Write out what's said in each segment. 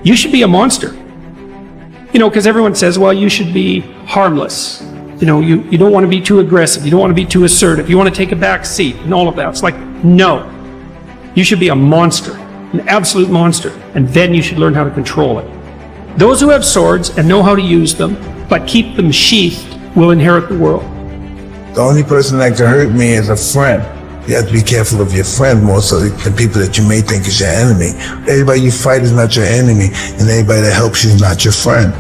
you should be a monster. You know, because everyone says, well, you should be harmless. You know, you don't want to be too aggressive. You don't want to be too assertive. You want to take a back seat and all of that. It's like, no. You should be a monster, an absolute monster. And then you should learn how to control it. Those who have swords and know how to use them, but keep them sheathed, will inherit the world. The only person that can hurt me is a friend. You have to be careful of your friend more so than people that you may think is your enemy. Everybody you fight is not your enemy, and anybody that helps you is not your friend.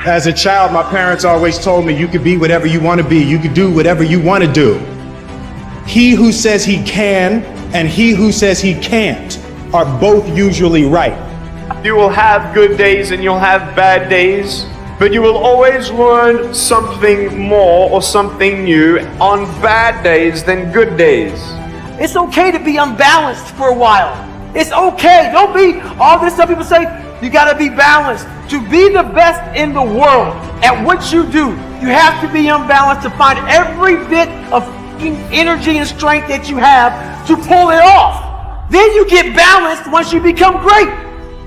As a child, my parents always told me you could be whatever you want to be. You could do whatever you want to do. He who says he can and he who says he can't are both usually right. You will have good days and you'll have bad days, but you will always learn something more or something new on bad days than good days. It's okay to be unbalanced for a while. It's okay. Don't be all this stuff people say. You got to be balanced. To be the best in the world at what you do, you have to be unbalanced to find every bit of energy and strength that you have to pull it off. Then you get balanced once you become great.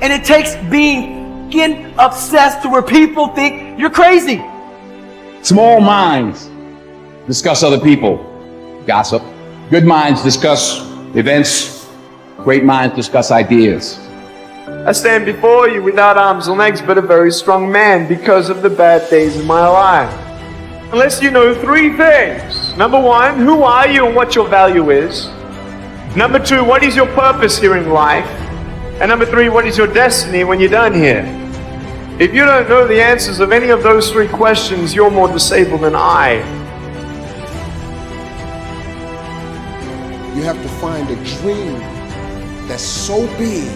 And it takes being obsessed to where people think you're crazy. Small minds discuss other people, gossip. Good minds discuss events. Great minds discuss ideas. I stand before you without arms and legs, but a very strong man because of the bad days in my life. Unless you know three things. Number one, who are you and what your value is? Number two, what is your purpose here in life? And number three, what is your destiny when you're done here? If you don't know the answers of any of those three questions, you're more disabled than I. You have to find a dream that's so big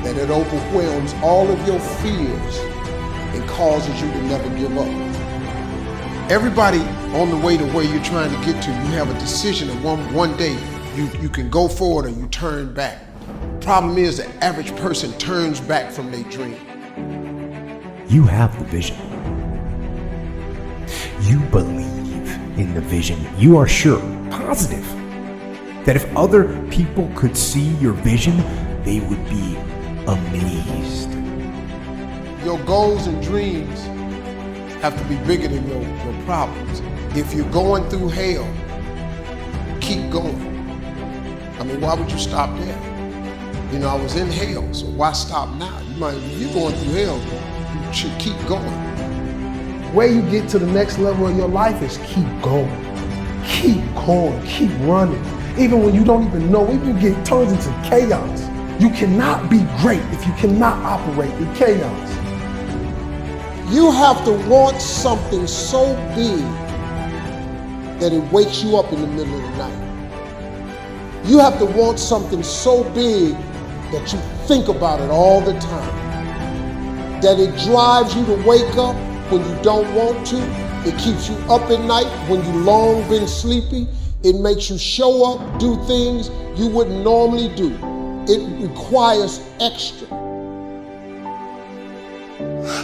that it overwhelms all of your fears and causes you to never give up. Everybody on the way to where you're trying to get to, you have a decision that one day you can go forward or you turn back. Problem is, the average person turns back from their dream. You have the vision. You believe in the vision. You are sure, positive, that if other people could see your vision, they would be amazed. Your goals and dreams have to be bigger than your problems. If you're going through hell, keep going. I mean, why would you stop there? You know, I was in hell, so why stop now? If you're going through hell, you should keep going. Where you get to the next level of your life is keep going. Keep going, keep running. Even when you don't even know, even you get turned into chaos. You cannot be great if you cannot operate in chaos. You have to want something so big that it wakes you up in the middle of the night. You have to want something so big that you think about it all the time. That it drives you to wake up when you don't want to. It keeps you up at night when you long been sleepy. It makes you show up, do things you wouldn't normally do. It requires extra.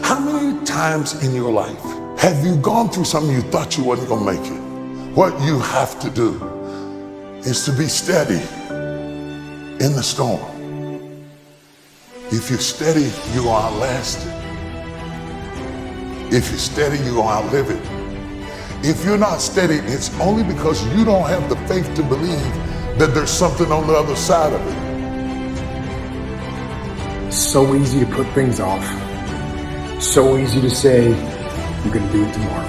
How many times in your life have you gone through something you thought you wasn't gonna make it? What you have to do is to be steady in the storm. If you're steady, you're gonna outlast it. If you're steady, you're gonna outlive it. If you're not steady, it's only because you don't have the faith to believe that there's something on the other side of it. So easy to put things off. So easy to say, you're gonna do it tomorrow.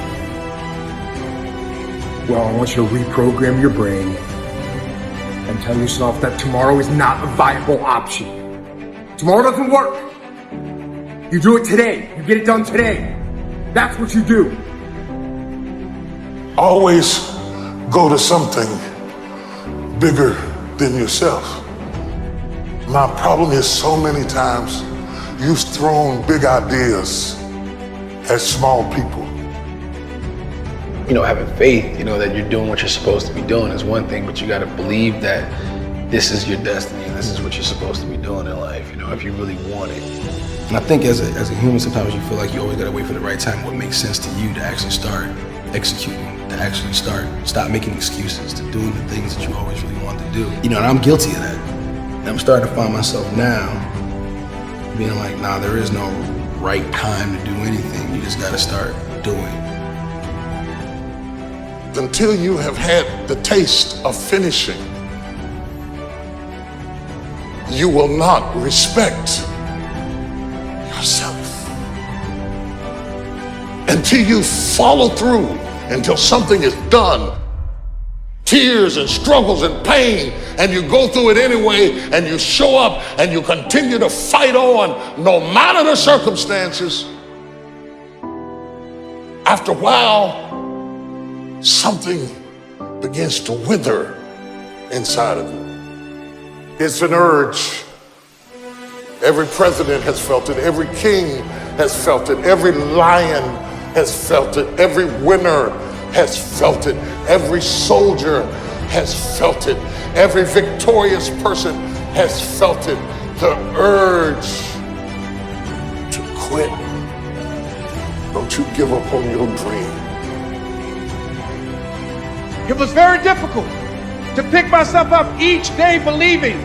Well, I want you to reprogram your brain and tell yourself that tomorrow is not a viable option. Tomorrow doesn't work. You do it today. You get it done today. That's what you do. Always go to something bigger than yourself. My problem is so many times you've thrown big ideas at small people. You know, having faith, you know, that you're doing what you're supposed to be doing is one thing, but you got to believe that this is your destiny and this is what you're supposed to be doing in life, you know, if you really want it. And I think as a human, sometimes you feel like you always got to wait for the right time, what makes sense to you to actually start executing, to actually stop making excuses, to doing the things that you always really wanted to do. You know, and I'm guilty of that. And I'm starting to find myself now being like, nah, there is no right time to do anything. You just got to start doing. Until you have had the taste of finishing, you will not respect yourself. Until you follow through, until something is done, tears and struggles and pain, and you go through it anyway, and you show up and you continue to fight on no matter the circumstances, after a while, something begins to wither inside of you. It's an urge. Every president has felt it. Every king has felt it. Every lion has felt it. Every winner has felt it. Every soldier has felt it. Every victorious person has felt it. The urge to quit. Don't you give up on your dream. It was very difficult to pick myself up each day believing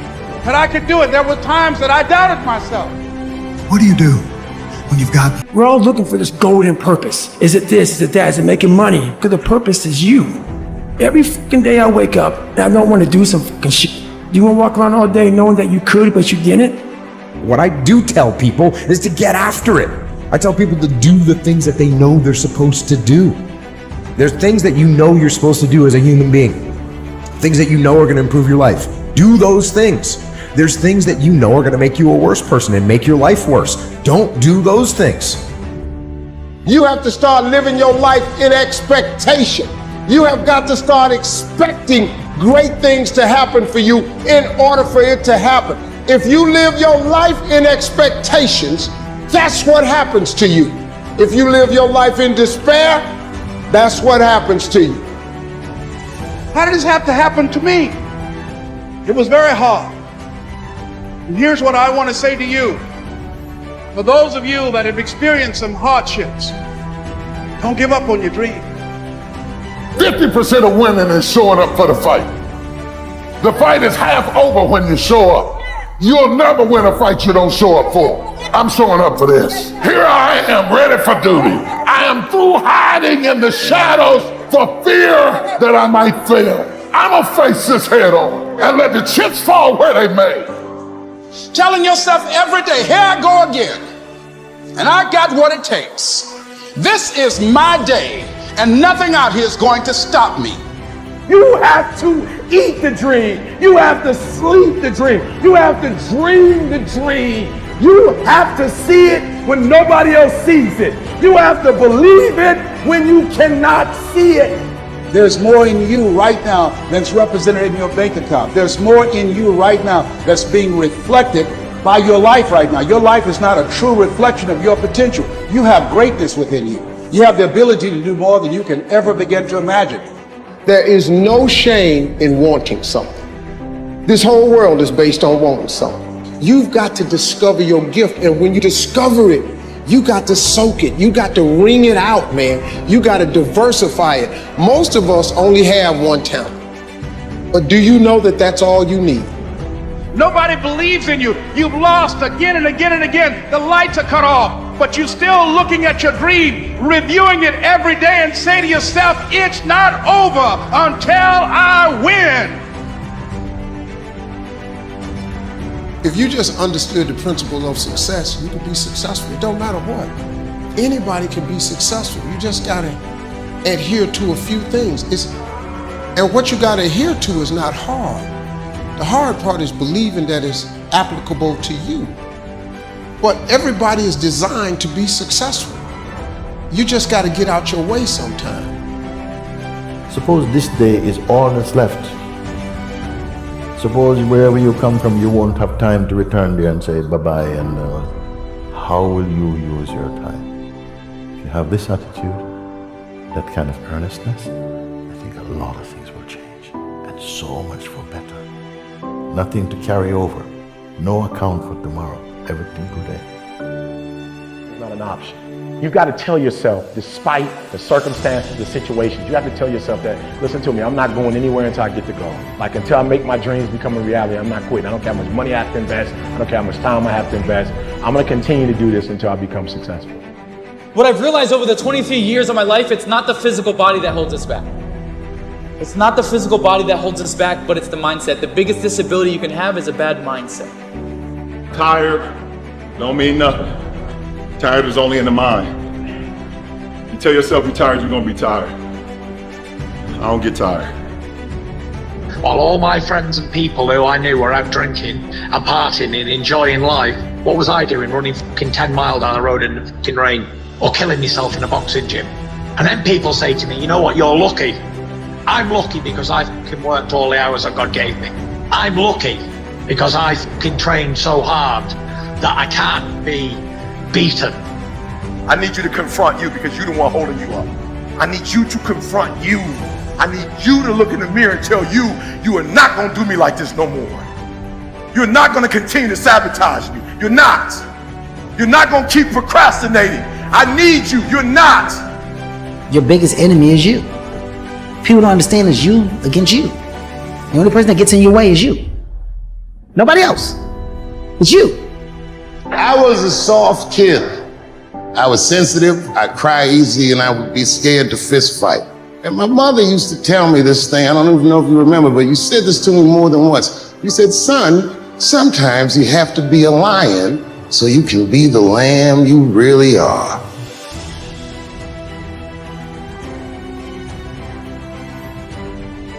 that I could do it. There were times that I doubted myself. What do you do when you've got... We're all looking for this golden purpose. Is it this? Is it that? Is it making money? Because the purpose is you. Every fucking day I wake up and I don't want to do some fucking shit. Do you want to walk around all day knowing that you could, but you didn't? What I do tell people is to get after it. I tell people to do the things that they know they're supposed to do. There's things that you know you're supposed to do as a human being. Things that you know are going to improve your life. Do those things. There's things that you know are going to make you a worse person and make your life worse. Don't do those things. You have to start living your life in expectation. You have got to start expecting great things to happen for you in order for it to happen. If you live your life in expectations, that's what happens to you. If you live your life in despair, that's what happens to you. How did this have to happen to me? It was very hard. And here's what I want to say to you. For those of you that have experienced some hardships, don't give up on your dream. 50% of winning is showing up for the fight. The fight is half over when you show up. You'll never win a fight you don't show up for. I'm showing up for this. Here I am, ready for duty. I am through hiding in the shadows for fear that I might fail. I'm gonna face this head on and let the chips fall where they may. Telling yourself every day, here I go again. And I got what it takes. This is my day, and nothing out here is going to stop me. You have to eat the dream. You have to sleep the dream. You have to dream the dream. You have to see it when nobody else sees it. You have to believe it when you cannot see it. There's more in you right now that's represented in your bank account. There's more in you right now that's being reflected by your life right now. Your life is not a true reflection of your potential. You have greatness within you. You have the ability to do more than you can ever begin to imagine. There is no shame in wanting something. This whole world is based on wanting something. You've got to discover your gift, and when you discover it, you got to soak it. You got to wring it out, man. You got to diversify it. Most of us only have one talent. But do you know that that's all you need? Nobody believes in you. You've lost again and again and again. The lights are cut off, but you're still looking at your dream, reviewing it every day, and say to yourself, it's not over until I win. If you just understood the principle of success, you could be successful. It don't matter what. Anybody can be successful. You just gotta adhere to a few things. And what you gotta adhere to is not hard. The hard part is believing that it's applicable to you. But everybody is designed to be successful. You just gotta get out your way sometime. Suppose this day is all that's left. Suppose wherever you come from, you won't have time to return there and say bye-bye, and how will you use your time? If you have this attitude, that kind of earnestness, I think a lot of things will change, and so much for better. Nothing to carry over, no account for tomorrow, everything today. It's not an option. You've got to tell yourself, despite the circumstances, the situations, you have to tell yourself that, listen to me, I'm not going anywhere until I get to go. Like until I make my dreams become a reality, I'm not quitting. I don't care how much money I have to invest. I don't care how much time I have to invest. I'm going to continue to do this until I become successful. What I've realized over the 23 years of my life, it's not the physical body that holds us back. It's not the physical body that holds us back, but it's the mindset. The biggest disability you can have is a bad mindset. Tired don't mean nothing. Tired is only in the mind. You tell yourself you're tired, you're gonna be tired. I don't get tired. While all my friends and people who I knew were out drinking and partying and enjoying life, what was I doing? Running fucking 10 miles down the road in the fucking rain or killing myself in a boxing gym. And then people say to me, you know what, you're lucky. I'm lucky because I fucking worked all the hours that God gave me. I'm lucky because I fucking trained so hard that I can't be beaten. I need you to confront you because you're the one holding you up. I need you to confront you. I need you to look in the mirror and tell you, you are not gonna do me like this no more. You're not gonna continue to sabotage me. You're not. You're not gonna keep procrastinating. I need you. You're not. Your biggest enemy is you. People don't understand it's you against you. The only person that gets in your way is you. Nobody else. It's you. I was a soft kid. I was sensitive, I'd cry easy, and I would be scared to fist fight. And my mother used to tell me this thing, I don't even know if you remember, but you said this to me more than once. You said, son, sometimes you have to be a lion so you can be the lamb you really are.